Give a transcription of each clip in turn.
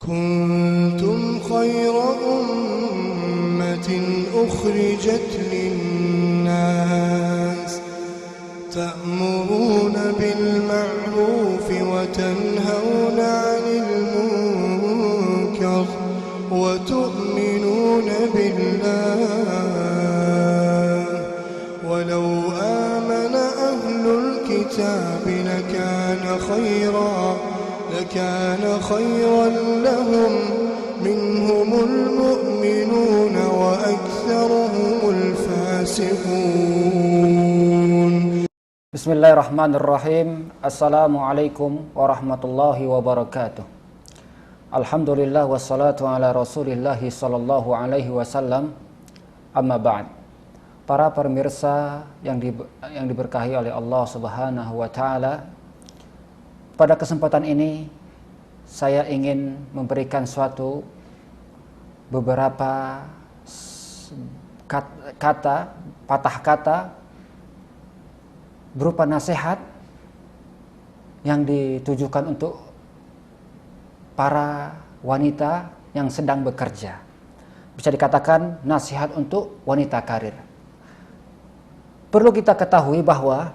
كنتم خير أمة أخرجت للناس تأمرون بالمعروف وتنهون عن المنكر وتؤمنون بالله ولو آمن أهل الكتاب لكان خيرا لهم منهم المؤمنون وأكثرهم الفاسقون. Bismillahirrahmanirrahim. Assalamualaikum warahmatullahi wabarakatuh. Alhamdulillah wassalatu ala rasulillahi sallallahu alaihi wasallam. Amma ba'd. Para pemirsa yang diberkahi oleh Allah subhanahu wa ta'ala, pada kesempatan ini saya ingin memberikan beberapa patah kata berupa nasihat yang ditujukan untuk para wanita yang sedang bekerja. Bisa dikatakan nasihat untuk wanita karir. Perlu kita ketahui bahwa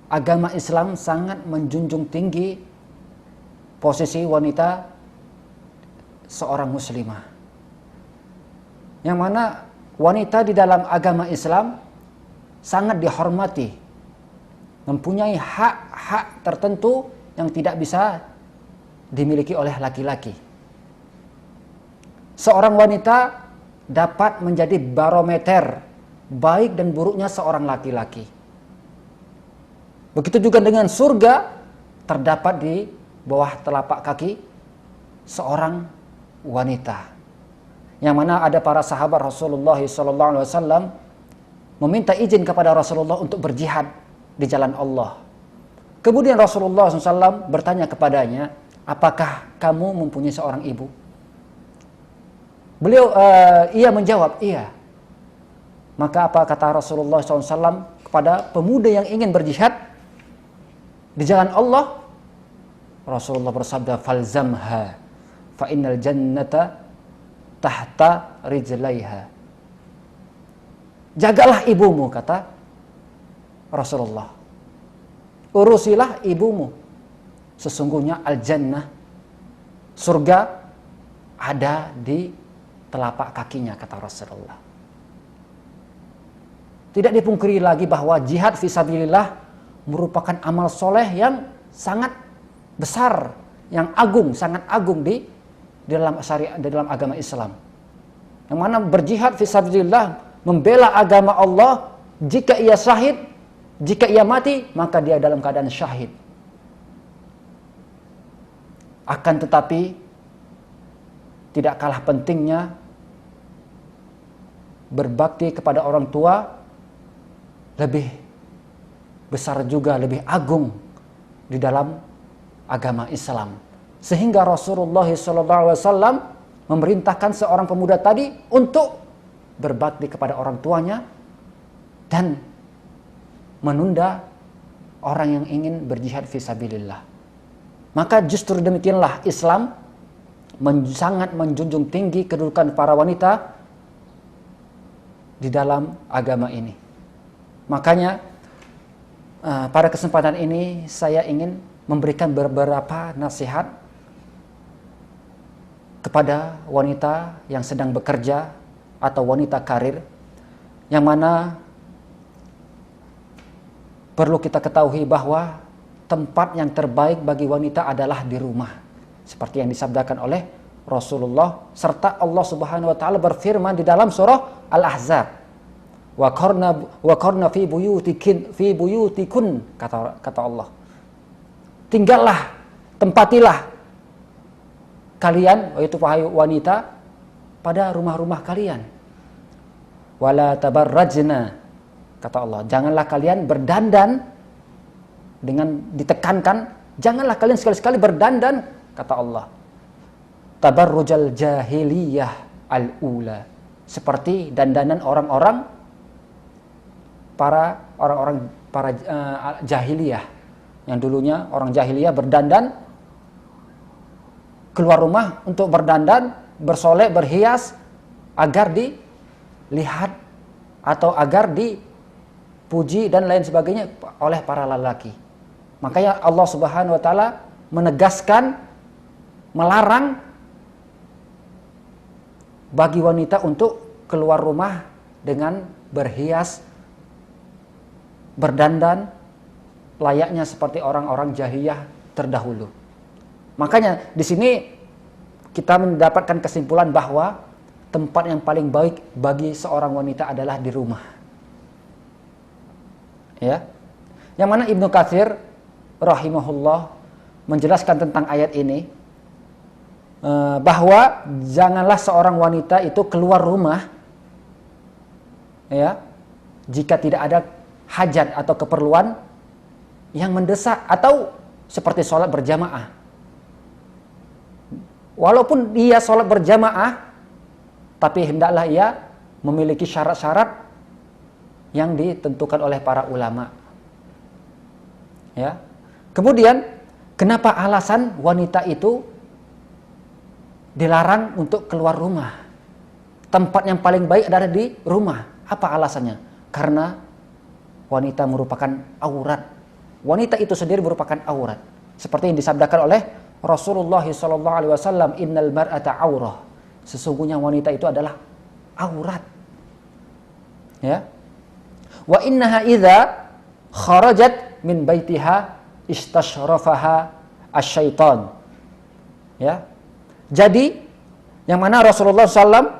agama Islam sangat menjunjung tinggi posisi wanita seorang muslimah. Yang mana wanita di dalam agama Islam sangat dihormati, mempunyai hak-hak tertentu yang tidak bisa dimiliki oleh laki-laki. Seorang wanita dapat menjadi barometer baik dan buruknya seorang laki-laki. Begitu juga dengan surga terdapat di bawah telapak kaki seorang wanita. Yang mana ada para sahabat Rasulullah SAW meminta izin kepada Rasulullah untuk berjihad di jalan Allah. Kemudian Rasulullah SAW bertanya kepadanya, apakah kamu mempunyai seorang ibu? Ia menjawab, iya. Maka apa kata Rasulullah SAW kepada pemuda yang ingin berjihad di jalan Allah? Rasulullah bersabda, falzamha fa innal jannata tahta rijlaiha. Jagalah ibumu, kata Rasulullah. Urusilah ibumu. Sesungguhnya al-jannah, surga, ada di telapak kakinya, kata Rasulullah. Tidak dipungkiri lagi bahwa jihad fisabilillah merupakan amal soleh yang sangat besar, yang agung, sangat agung di dalam syariat, di dalam agama Islam. Yang mana berjihad fisabilillah, membela agama Allah, jika ia syahid, jika ia mati, maka dia dalam keadaan syahid. Akan tetapi tidak kalah pentingnya berbakti kepada orang tua, lebih besar juga, lebih agung di dalam agama Islam. Sehingga Rasulullah SAW memerintahkan seorang pemuda tadi untuk berbakti kepada orang tuanya dan menunda orang yang ingin berjihad fisabilillah. Maka justru demikianlah Islam sangat menjunjung tinggi kedudukan para wanita di dalam agama ini. Makanya pada kesempatan ini saya ingin memberikan beberapa nasihat kepada wanita yang sedang bekerja atau wanita karir, yang mana perlu kita ketahui bahwa tempat yang terbaik bagi wanita adalah di rumah, seperti yang disabdakan oleh Rasulullah, serta Allah Subhanahu wa taala berfirman di dalam surah Al-Ahzab, wa qarna fi buyutikun, kata Allah. Tinggallah, tempatilah kalian, yaitu wahai wanita, pada rumah-rumah kalian. Wala tabarrajna, kata Allah, janganlah kalian berdandan dengan ditekankan, janganlah kalian sekali-sekali berdandan, kata Allah. Tabarrujal jahiliyah al-ula, seperti dandanan orang-orang jahiliyah, yang dulunya orang jahiliyah berdandan keluar rumah untuk berdandan, bersolek, berhias agar dilihat atau agar dipuji dan lain sebagainya oleh para lelaki. Makanya Allah Subhanahu wa taala menegaskan, melarang bagi wanita untuk keluar rumah dengan berhias, berdandan layaknya seperti orang-orang jahiliyah terdahulu. Makanya di sini kita mendapatkan kesimpulan bahwa tempat yang paling baik bagi seorang wanita adalah di rumah. Ya. Yang mana Ibnu Katsir rahimahullah menjelaskan tentang ayat ini bahwa janganlah seorang wanita itu keluar rumah ya jika tidak ada hajat atau keperluan yang mendesak atau seperti sholat berjamaah. Walaupun dia sholat berjamaah, tapi hendaklah ia memiliki syarat-syarat yang ditentukan oleh para ulama. Ya. Kemudian, kenapa alasan wanita itu dilarang untuk keluar rumah? Tempat yang paling baik adalah di rumah. Apa alasannya? Karena wanita merupakan aurat. Wanita itu sendiri merupakan aurat. Seperti yang disabdakan oleh Rasulullah SAW, innal mar'ata aurah. Sesungguhnya wanita itu adalah aurat. Ya. Wa innaha idza kharajat min baitiha istashrafaha asyaitan. Ya. Jadi yang mana Rasulullah SAW,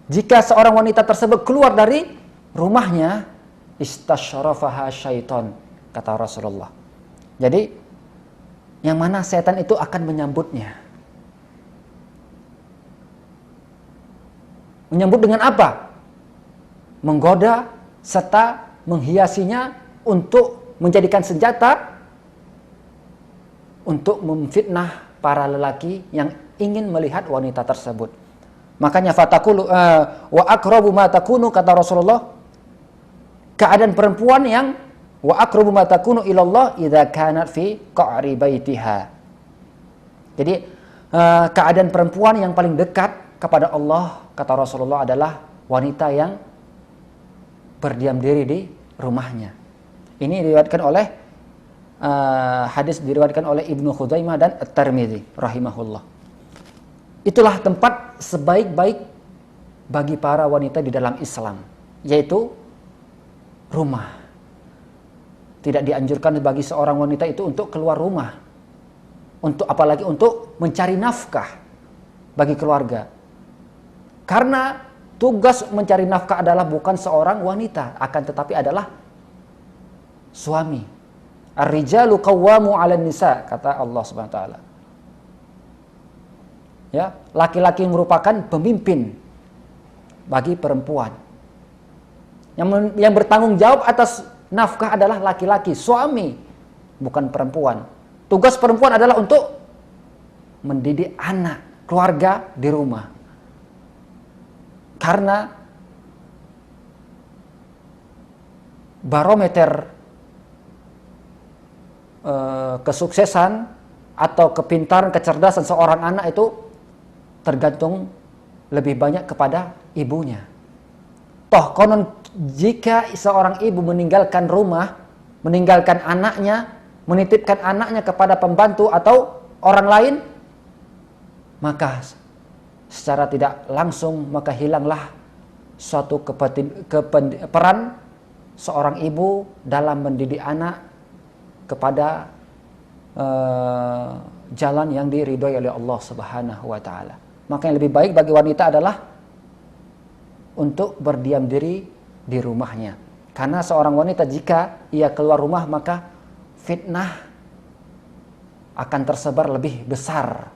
jika seorang wanita tersebut keluar dari rumahnya, istashrafaha syaitan, kata Rasulullah. Jadi yang mana setan itu akan menyambutnya. Menyambut dengan apa? Menggoda serta menghiasinya untuk menjadikan senjata untuk memfitnah para lelaki yang ingin melihat wanita tersebut. Makanya fatakulu wa aqrabu ma takunu, kata Rasulullah, keadaan perempuan yang wa aqrabu ma takunu ilallah idza kanat fi qa'ri baitiha. Jadi keadaan perempuan yang paling dekat kepada Allah, kata Rasulullah, adalah wanita yang berdiam diri di rumahnya. Ini diriwayatkan oleh hadis diriwayatkan oleh Ibnu Khuzaimah dan At-Tirmidzi rahimahullah. Itulah tempat sebaik-baik bagi para wanita di dalam Islam, yaitu rumah. Tidak dianjurkan bagi seorang wanita itu untuk keluar rumah, untuk apalagi untuk mencari nafkah bagi keluarga. Karena tugas mencari nafkah adalah bukan seorang wanita, akan tetapi adalah suami. Ar-rijalu qawwamu 'alan nisa, kata Allah Subhanahu wa taala. Ya, laki-laki merupakan pemimpin bagi perempuan. Yang bertanggung jawab atas nafkah adalah laki-laki, suami, bukan perempuan. Tugas perempuan adalah untuk mendidik anak, keluarga di rumah. Karena barometer kesuksesan atau kepintaran, kecerdasan seorang anak itu tergantung lebih banyak kepada ibunya. Toh konon jika seorang ibu meninggalkan rumah, meninggalkan anaknya, menitipkan anaknya kepada pembantu atau orang lain, maka secara tidak langsung maka hilanglah suatu peran seorang ibu dalam mendidik anak kepada jalan yang diridhoi oleh Allah Subhanahu wa taala. Maka yang lebih baik bagi wanita adalah untuk berdiam diri di rumahnya. Karena seorang wanita jika ia keluar rumah maka fitnah akan tersebar lebih besar.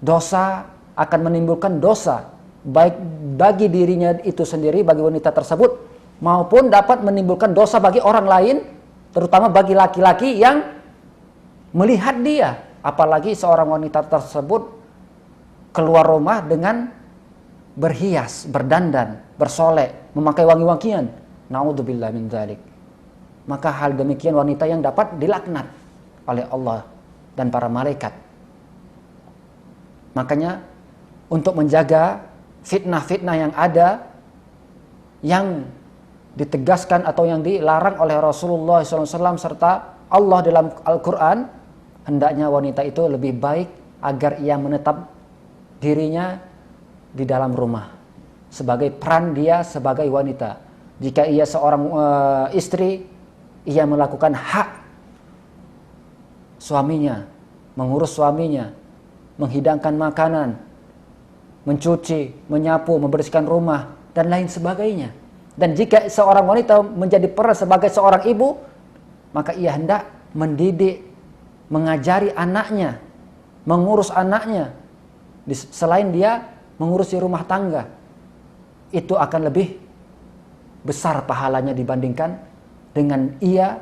Dosa akan menimbulkan dosa baik bagi dirinya itu sendiri, bagi wanita tersebut, maupun dapat menimbulkan dosa bagi orang lain, terutama bagi laki-laki yang melihat dia. Apalagi seorang wanita tersebut keluar rumah dengan berhias, berdandan, bersolek, memakai wangi-wangian. Naudzubillah min dzalik. Maka hal demikian wanita yang dapat dilaknat oleh Allah dan para malaikat. Makanya untuk menjaga fitnah-fitnah yang ada, yang ditegaskan atau yang dilarang oleh Rasulullah SAW serta Allah dalam Al-Quran, hendaknya wanita itu lebih baik agar ia menetap dirinya di dalam rumah sebagai peran dia sebagai wanita. Jika ia seorang istri, ia melakukan hak suaminya, mengurus suaminya, menghidangkan makanan, mencuci, menyapu, membersihkan rumah, dan lain sebagainya. Dan jika seorang wanita menjadi peran sebagai seorang ibu, maka ia hendak mendidik, mengajari anaknya, mengurus anaknya, selain dia mengurusi rumah tangga. Itu akan lebih besar pahalanya dibandingkan dengan ia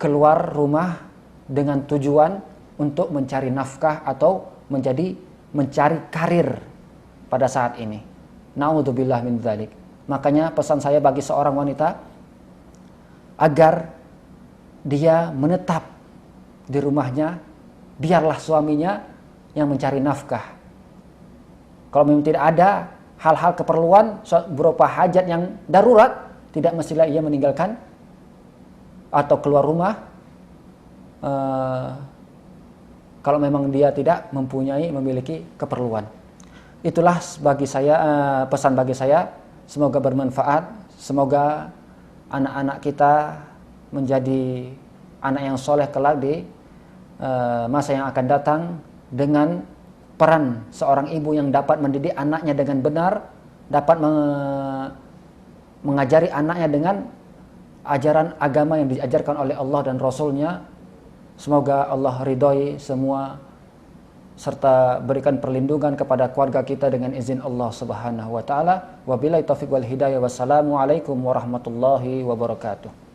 keluar rumah dengan tujuan untuk mencari nafkah atau mencari karir pada saat ini. Na'udzubillah min dzalik. Makanya pesan saya bagi seorang wanita agar dia menetap di rumahnya, biarlah suaminya yang mencari nafkah. Kalau memang tidak ada hal-hal keperluan berupa hajat yang darurat, tidak mestilah ia meninggalkan atau keluar rumah kalau memang dia tidak memiliki keperluan. Itulah bagi saya pesan bagi saya. Semoga bermanfaat. Semoga anak-anak kita menjadi anak yang soleh kelak di masa yang akan datang, dengan peran seorang ibu yang dapat mendidik anaknya dengan benar, dapat mengajari anaknya dengan ajaran agama yang diajarkan oleh Allah dan Rasul-Nya. Semoga Allah ridhoi semua serta berikan perlindungan kepada keluarga kita dengan izin Allah Subhanahu wa taala. Wabillahi taufiq wal hidayah. Wassalamualaikum warahmatullahi wabarakatuh.